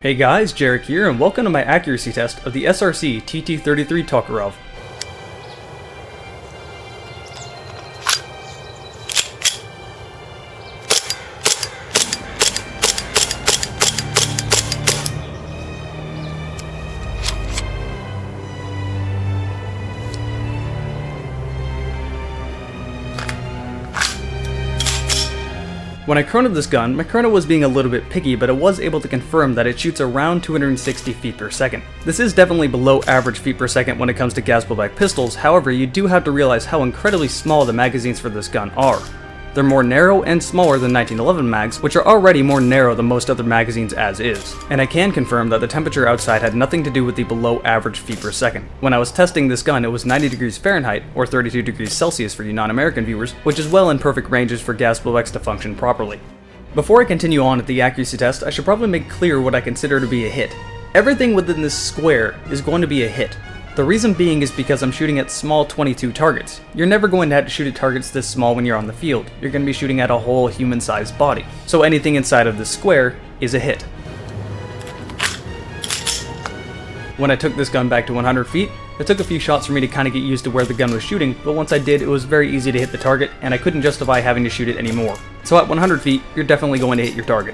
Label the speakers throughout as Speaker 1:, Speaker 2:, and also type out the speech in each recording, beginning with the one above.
Speaker 1: Hey guys, Jarek here, and welcome to my accuracy test of the SRC TT-33 Tokarev. When I chronoed this gun, my chrono was being a little bit picky, but it was able to confirm that it shoots around 260 feet per second. This is definitely below average feet per second when it comes to gas blowback pistols, however you do have to realize how incredibly small the magazines for this gun are. They're more narrow and smaller than 1911 mags, which are already more narrow than most other magazines as is. And I can confirm that the temperature outside had nothing to do with the below average feet per second. When I was testing this gun, it was 90 degrees Fahrenheit, or 32 degrees Celsius for you non-American viewers, which is well in perfect ranges for gas blowbacks to function properly. Before I continue on with the accuracy test, I should probably make clear what I consider to be a hit. Everything within this square is going to be a hit. The reason being is because I'm shooting at small 22 targets. You're never going to have to shoot at targets this small when you're on the field. You're going to be shooting at a whole human-sized body. So anything inside of this square is a hit. When I took this gun back to 100 feet, it took a few shots for me to kind of get used to where the gun was shooting, but once I did, it was very easy to hit the target, and I couldn't justify having to shoot it anymore. So at 100 feet, you're definitely going to hit your target.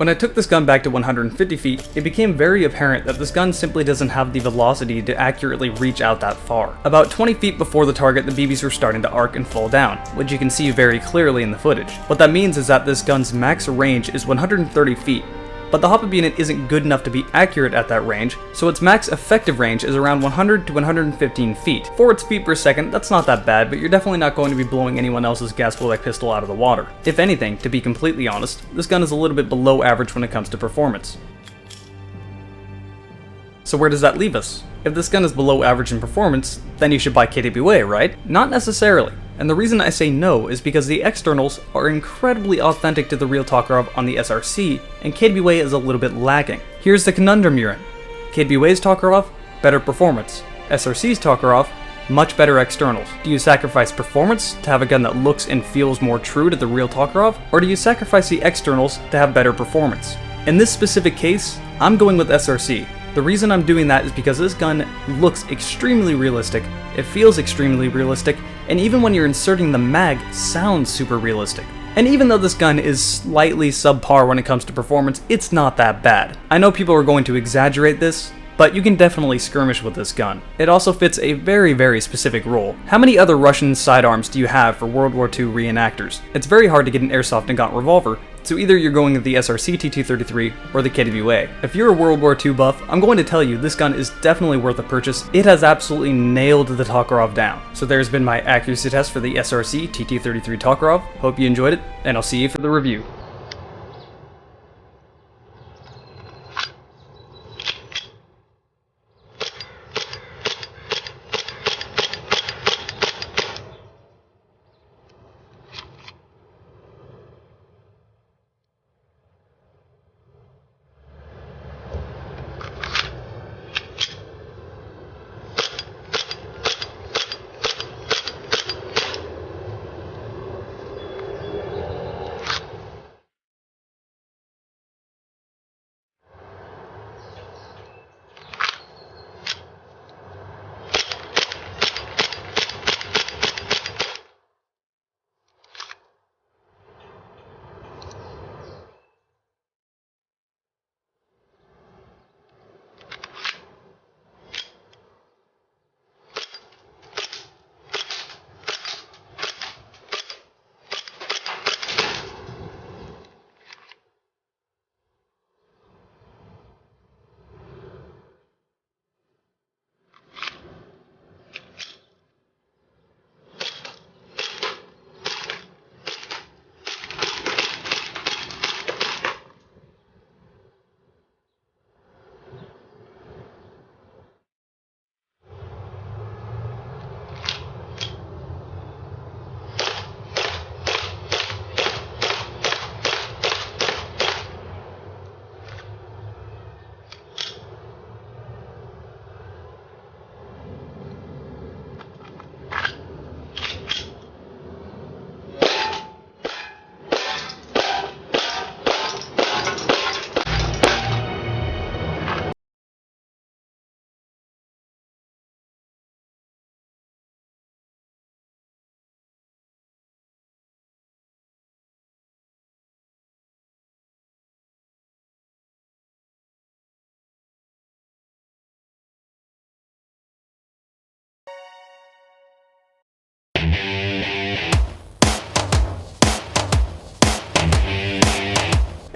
Speaker 1: When I took this gun back to 150 feet, it became very apparent that this gun simply doesn't have the velocity to accurately reach out that far. About 20 feet before the target, the BBs were starting to arc and fall down, which you can see very clearly in the footage. What that means is that this gun's max range is 130 feet, but the hop-up unit isn't good enough to be accurate at that range, so its max effective range is around 100 to 115 feet. For its feet per second, that's not that bad, but you're definitely not going to be blowing anyone else's gas blowback pistol out of the water. If anything, to be completely honest, this gun is a little bit below average when it comes to performance. So where does that leave us? If this gun is below average in performance, then you should buy KTBWA, right? Not necessarily. And the reason I say no is because the externals are incredibly authentic to the real Tokarev on the SRC, and KTBWA is a little bit lacking. Here's the conundrum you're in. KTBWA's Tokarev, better performance. SRC's Tokarev, much better externals. Do you sacrifice performance to have a gun that looks and feels more true to the real Tokarev, or do you sacrifice the externals to have better performance? In this specific case, I'm going with SRC. The reason I'm doing that is because this gun looks extremely realistic, it feels extremely realistic, and even when you're inserting the mag, sounds super realistic. And even though this gun is slightly subpar when it comes to performance, it's not that bad. I know people are going to exaggerate this, but you can definitely skirmish with this gun. It also fits a very, very specific role. How many other Russian sidearms do you have for World War II reenactors? It's very hard to get an airsoft and gaunt revolver, so either you're going with the SRC TT-33 or the KTBWA. If you're a World War II buff, I'm going to tell you this gun is definitely worth a purchase. It has absolutely nailed the Tokarev down. So there's been my accuracy test for the SRC TT-33 Tokarev. Hope you enjoyed it, and I'll see you for the review.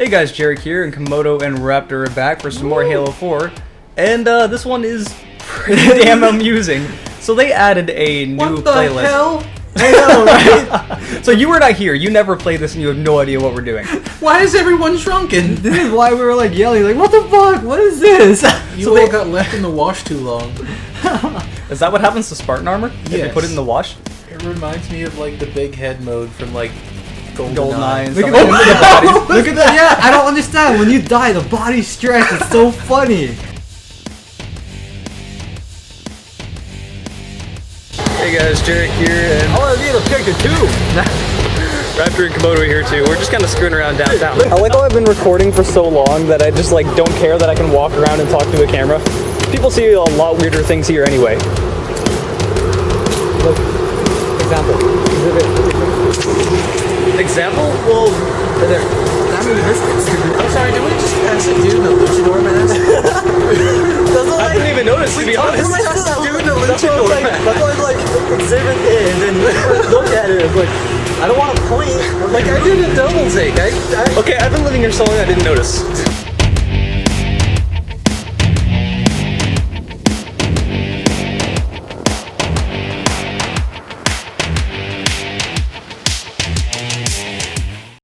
Speaker 1: Hey guys, Jarek here, and Komodo and Raptor are back for some more Halo 4. And this one is pretty damn amusing. So they added a new playlist.
Speaker 2: What the hell? I know, right?
Speaker 1: So you were not here, you never played this and you have no idea what we're doing.
Speaker 2: Why is everyone shrunken?
Speaker 3: This is why we were like yelling, like, what the fuck? What is this?
Speaker 2: You all got left in the wash too long.
Speaker 1: Is that what happens to Spartan armor? If you put it in the wash?
Speaker 2: It reminds me of like the big head mode from like
Speaker 1: GoldenEye and
Speaker 3: Look
Speaker 1: stuff.
Speaker 3: at that. Look at that. Yeah, I don't understand. When you die, the body stretch. It's so funny.
Speaker 1: Hey guys, Jarek here, and
Speaker 3: I want to be in a picture too.
Speaker 1: Raptor and Komodo are here too. We're just kind of screwing around downtown. I like how I've been recording for so long that I just like don't care that I can walk around and talk to a camera. People see a lot weirder things here anyway.
Speaker 3: Look, example.
Speaker 1: Example? Well,
Speaker 3: Right there.
Speaker 2: I'm sorry, did we just pass a dude in a luchador mask?
Speaker 1: I didn't even notice, to be honest.
Speaker 2: Pass a dude in a luchador mask.
Speaker 3: That's why like exhibit A and then look at it. It's like I don't want to point.
Speaker 2: Like I did a double take.
Speaker 1: Okay, I've been living here so long I didn't notice.